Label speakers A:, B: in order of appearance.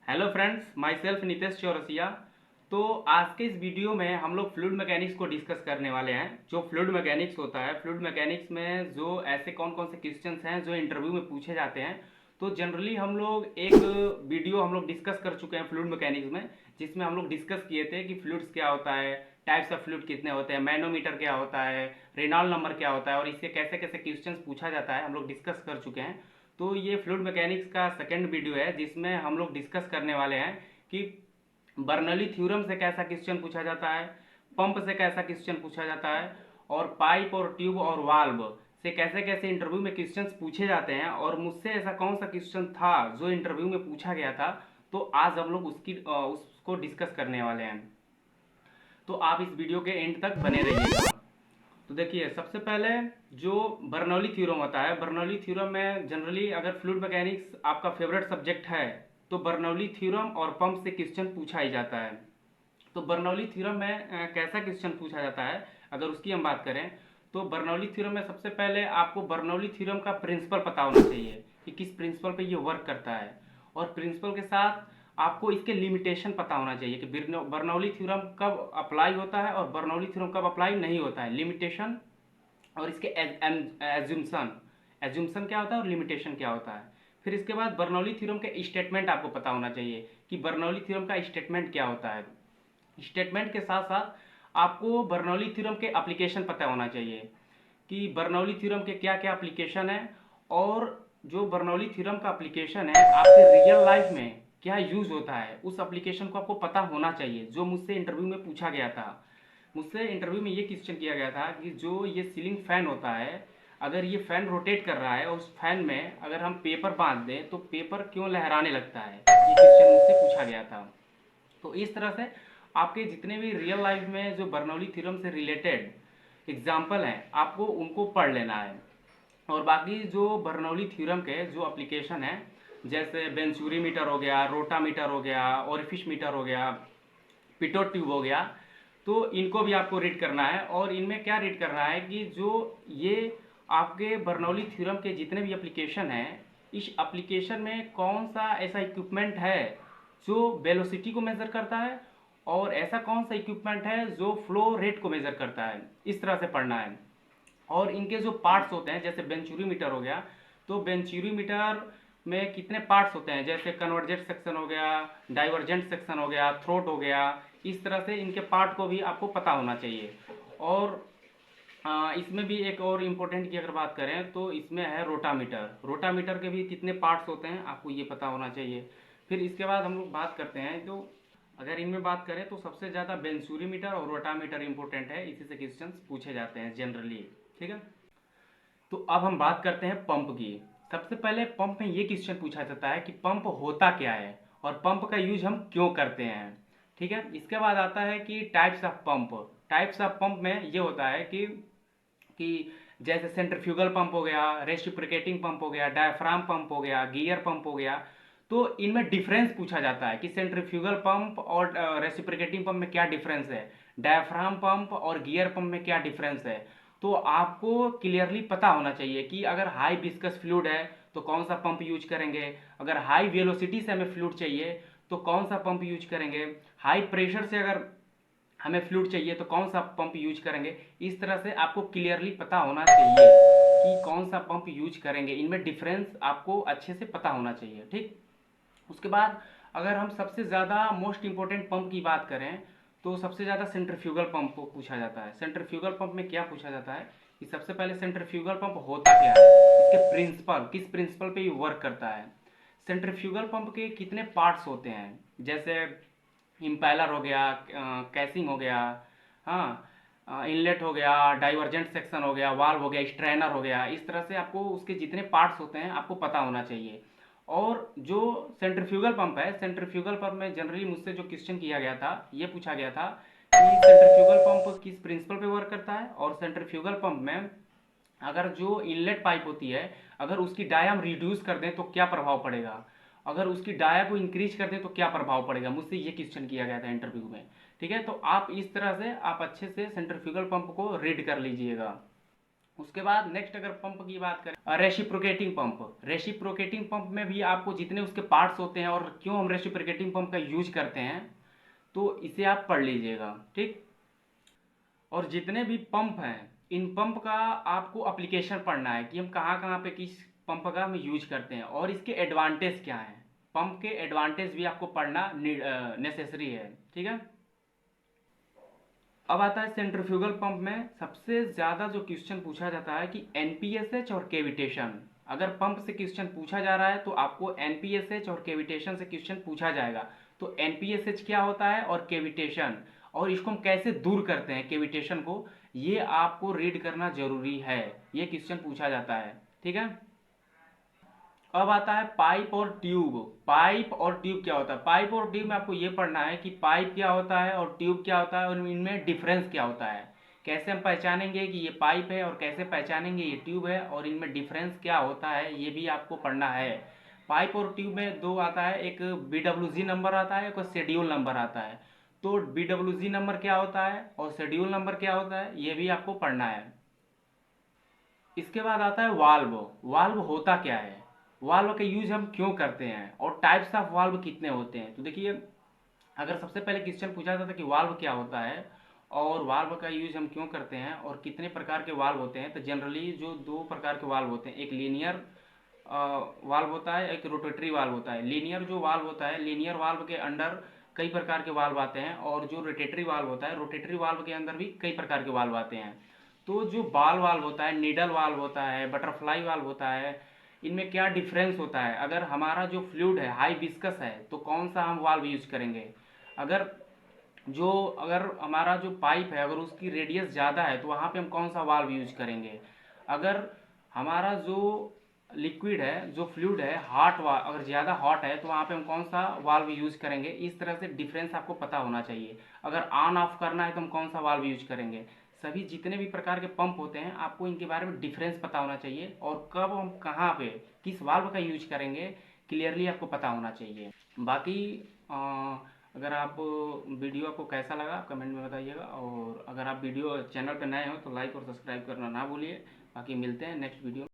A: Hello friends, my self Nitesh Chaurasia. तो आज के इस वीडियो में हम लोग फ्लूइड मैकेनिक्स को डिस्कस करने वाले हैं। जो फ्लूइड मैकेनिक्स होता है, फ्लूइड मैकेनिक्स में जो ऐसे कौन कौन से क्वेश्चंस हैं जो इंटरव्यू में पूछे जाते हैं। तो जनरली हम लोग एक वीडियो हम लोग डिस्कस कर चुके हैं फ्लूइड मैकेनिक्स में, जिसमें हम लोग डिस्कस किए थे कि फ्लूइड्स क्या होता है, टाइप्स ऑफ फ्लूइड कितने होते हैं, मैनोमीटर क्या होता है, रेनॉल्ड नंबर क्या होता है और इससे कैसे कैसे क्वेश्चंस पूछा जाता है, हम लोग डिस्कस कर चुके हैं। तो ये फ्लूइड मैकेनिक्स का सेकंड वीडियो है जिसमें हम लोग डिस्कस करने वाले हैं कि बर्नौली थ्योरम से कैसा क्वेश्चन पूछा जाता है, पंप से कैसा क्वेश्चन पूछा जाता है, और पाइप और ट्यूब और वाल्व से कैसे कैसे इंटरव्यू में क्वेश्चंस पूछे जाते हैं, और मुझसे ऐसा कौन सा क्वेश्चन था जो इंटरव्यू में पूछा गया था। तो आज हम लोग उसको डिस्कस करने वाले हैं। तो आप इस वीडियो के एंड तक बने रहिएगा। तो देखिए, सबसे पहले जो बर्नौली थ्योरम होता है, बर्नौली थ्योरम में जनरली अगर फ्लूइड मैकेनिक्स आपका फेवरेट सब्जेक्ट है तो बर्नौली थ्योरम और पंप से क्वेश्चन पूछा ही जाता है। तो बर्नौली थ्योरम में कैसा क्वेश्चन पूछा जाता है, अगर उसकी हम बात करें तो बर्नौली थ्योरम में सबसे पहले आपको बर्नौली थ्योरम का प्रिंसिपल पता होना चाहिए कि किस प्रिंसिपल पे ये वर्क करता है, और प्रिंसिपल के साथ आपको इसके लिमिटेशन पता होना चाहिए कि बर्नौली थ्योरम कब अप्लाई होता है और बर्नौली थ्योरम कब अप्लाई नहीं होता है, लिमिटेशन और इसके एज्यूम्सन। एज्यूम्सन क्या होता है और लिमिटेशन क्या होता है। फिर इसके बाद बर्नौली थ्योरम के स्टेटमेंट आपको पता होना चाहिए कि बर्नौली थ्योरम का स्टेटमेंट क्या होता है। स्टेटमेंट के साथ साथ आपको बर्नौली थ्योरम के एप्लीकेशन पता होना चाहिए कि बर्नौली थ्योरम के क्या क्या एप्लीकेशन है, और जो बर्नौली थ्योरम का एप्लीकेशन है आपके रियल लाइफ में क्या यूज होता है, उस एप्लीकेशन को आपको पता होना चाहिए। जो मुझसे इंटरव्यू में पूछा गया था, मुझसे इंटरव्यू में ये क्वेश्चन किया गया था कि जो ये सीलिंग फैन होता है, अगर ये फैन रोटेट कर रहा है और उस फैन में अगर हम पेपर बांध दें तो पेपर क्यों लहराने लगता है, ये क्वेश्चन मुझसे पूछा गया था। तो इस तरह से आपके जितने भी रियल लाइफ में जो बर्नौली थ्योरम से रिलेटेड एग्जाम्पल हैं आपको उनको पढ़ लेना है। और बाकी जो बर्नौली थ्योरम के जो एप्लीकेशन है, जैसे बेंचुरी मीटर हो गया, रोटा मीटर हो गया, ओरिफिश मीटर हो गया, पिटोट ट्यूब हो गया, तो इनको भी आपको रीड करना है। और इनमें क्या रीड करना है कि जो ये आपके बर्नौली थ्योरम के जितने भी एप्लीकेशन हैं, इस एप्लीकेशन में कौन सा ऐसा इक्विपमेंट है जो वेलोसिटी को मेजर करता है, और ऐसा कौन सा इक्विपमेंट है जो फ्लो रेट को मेजर करता है, इस तरह से पढ़ना है। और इनके जो पार्ट्स होते हैं, जैसे बेंचुरी मीटर हो गया, तो बेंचुरी मीटर में कितने पार्ट्स होते हैं, जैसे कन्वर्जेंट सेक्शन हो गया, डाइवर्जेंट सेक्शन हो गया, थ्रोट हो गया, इस तरह से इनके पार्ट को भी आपको पता होना चाहिए। और इसमें भी एक और इम्पोर्टेंट की अगर बात करें तो इसमें है रोटामीटर। रोटामीटर के भी कितने पार्ट्स होते हैं आपको ये पता होना चाहिए। फिर इसके बाद हम लोग बात करते हैं, तो अगर इनमें बात करें तो सबसे ज़्यादा बेंचुरी मीटर और रोटामीटर इंपॉर्टेंट है, इसी से क्वेश्चन पूछे जाते हैं जनरली। ठीक है। तो अब हम बात करते हैं पंप की। सबसे पहले पंप में ये क्वेश्चन पूछा जाता है कि पंप होता क्या है और पंप का यूज हम क्यों करते हैं। ठीक है। इसके बाद आता है कि types of pump. Types of pump में ये होता है कि जैसे सेंट्रीफ्यूगल पंप हो गया, रेसिप्रोकेटिंग पंप हो गया, डायफ्राम पंप हो गया, गियर पंप हो गया। तो इनमें डिफरेंस पूछा जाता है कि सेंट्रीफ्यूगल पंप और रेसिप्रोकेटिंग पंप में क्या डिफरेंस है, डायफ्राम पंप और गियर पंप में क्या डिफरेंस है। तो आपको क्लियरली पता होना चाहिए कि अगर हाई विस्कस फ्लूइड है तो कौन सा पंप यूज करेंगे, अगर हाई वेलोसिटी से हमें फ्लूइड चाहिए तो कौन सा पंप यूज करेंगे, हाई प्रेशर से अगर हमें फ्लूइड चाहिए तो कौन सा पंप यूज करेंगे। इस तरह से आपको क्लियरली पता होना चाहिए कि कौन सा पंप यूज करेंगे, इनमें डिफरेंस आपको अच्छे से पता होना चाहिए। ठीक। उसके बाद अगर हम सबसे ज़्यादा मोस्ट इंपॉर्टेंट पंप की बात करें तो सबसे ज़्यादा सेंट्रीफ्यूगल पंप को पूछा जाता है। सेंट्रीफ्यूगल पंप में क्या पूछा जाता है कि सबसे पहले सेंट्रीफ्यूगल पंप होता क्या है, इसके प्रिंसिपल, किस प्रिंसिपल पे ये वर्क करता है, सेंट्रीफ्यूगल पंप के कितने पार्ट्स होते हैं, जैसे इम्पैलर हो गया, कैसिंग हो गया, हाँ, इनलेट हो गया, डाइवर्जेंट सेक्शन हो गया, वाल्व हो गया, स्ट्रेनर हो गया। इस तरह से आपको उसके जितने पार्ट्स होते हैं आपको पता होना चाहिए। और जो सेंट्रीफ्यूगल पंप है, सेंट्रीफ्यूगल पंप में जनरली मुझसे जो क्वेश्चन किया गया था, ये पूछा गया था कि सेंट्रीफ्यूगल पंप किस प्रिंसिपल पे वर्क करता है, और सेंट्रीफ्यूगल पंप में अगर जो इनलेट पाइप होती है अगर उसकी डाया हम रिड्यूस कर दें तो क्या प्रभाव पड़ेगा, अगर उसकी डाया को इंक्रीज कर दें तो क्या प्रभाव पड़ेगा, मुझसे ये क्वेश्चन किया गया था इंटरव्यू में। ठीक है। तो आप इस तरह से आप अच्छे से सेंट्रीफ्यूगल पंप को रीड कर लीजिएगा। उसके बाद नेक्स्ट अगर पंप की बात करें, रेसिप्रोकेटिंग पंप। रेसिप्रोकेटिंग पंप में भी आपको जितने उसके पार्ट्स होते हैं और क्यों हम रेसिप्रोकेटिंग पंप का यूज करते हैं, तो इसे आप पढ़ लीजिएगा, ठीक। और जितने भी पंप हैं, इन पंप का आपको एप्लीकेशन पढ़ना है कि हम कहाँ कहाँ पे किस पंप का हम यूज करते हैं और इसके एडवांटेज क्या हैं। पंप के एडवांटेज भी आपको पढ़ना नेसेसरी है, ठीक है। अब आता है सेंट्रीफ्यूगल पंप में सबसे ज़्यादा जो क्वेश्चन पूछा जाता है कि एनपीएसएच और केविटेशन। अगर पंप से क्वेश्चन पूछा जा रहा है तो आपको एनपीएसएच और केविटेशन से क्वेश्चन पूछा जाएगा। तो एनपीएसएच क्या होता है और केविटेशन, और इसको हम कैसे दूर करते हैं केविटेशन को, ये आपको रीड करना जरूरी है। ये क्वेश्चन पूछा जाता है, ठीक है। अब आता है पाइप और ट्यूब। पाइप और ट्यूब क्या होता है? पाइप और ट्यूब में आपको ये पढ़ना है कि पाइप क्या होता है और ट्यूब क्या होता है और इनमें डिफरेंस क्या होता है। कैसे हम पहचानेंगे कि ये पाइप है और कैसे पहचानेंगे ये ट्यूब है और इनमें डिफरेंस क्या होता है, ये भी आपको पढ़ना है। पाइप और ट्यूब में दो आता है, एक BWG नंबर आता है, एक शेड्यूल नंबर आता है। तो BWG नंबर क्या होता है और शेड्यूल नंबर क्या होता है, ये भी आपको पढ़ना है। इसके बाद आता है वाल्व। वाल्व होता क्या है, वाल्व का यूज हम क्यों करते हैं और टाइप्स ऑफ वाल्व कितने होते हैं। तो देखिए, अगर सबसे पहले क्वेश्चन पूछा जाता था कि वाल्व क्या होता है और वाल्व का यूज हम क्यों करते हैं और कितने प्रकार के वाल्व होते हैं, तो जनरली जो दो प्रकार के वाल्व होते हैं, एक लीनियर वाल्व होता है, एक रोटेटरी वाल्व होता है। लीनियर जो वाल्व होता है, लीनियर वाल्व के अंडर कई प्रकार के वाल्व आते हैं, और जो रोटेटरी वाल्व होता है, रोटेटरी वाल्व के अंदर भी कई प्रकार के वाल्व आते हैं। तो जो बाल वाल्व होता है, नीडल वाल्व होता है, बटरफ्लाई वाल्व होता है, इनमें क्या डिफरेंस होता है। अगर हमारा जो फ्लूइड है हाई विस्कस है तो कौन सा हम वाल्व यूज करेंगे। अगर अगर हमारा जो पाइप है अगर उसकी रेडियस ज़्यादा है तो वहाँ पे हम कौन सा वाल्व यूज करेंगे। अगर हमारा जो लिक्विड है, जो फ्लूइड है, अगर ज़्यादा हॉट है तो वहाँ पे हम कौन सा वाल्व यूज करेंगे। इस तरह से डिफरेंस आपको पता होना चाहिए। अगर ऑन ऑफ करना है तो हम कौन सा वाल्व यूज करेंगे। सभी जितने भी प्रकार के पंप होते हैं आपको इनके बारे में डिफरेंस पता होना चाहिए, और कब हम कहाँ पे किस वाल्व का यूज करेंगे क्लियरली आपको पता होना चाहिए। बाकी अगर आप वीडियो आपको कैसा लगा आप कमेंट में बताइएगा, और अगर आप वीडियो चैनल पर नए हो तो लाइक और सब्सक्राइब करना ना भूलिए। बाकी मिलते हैं नेक्स्ट वीडियो।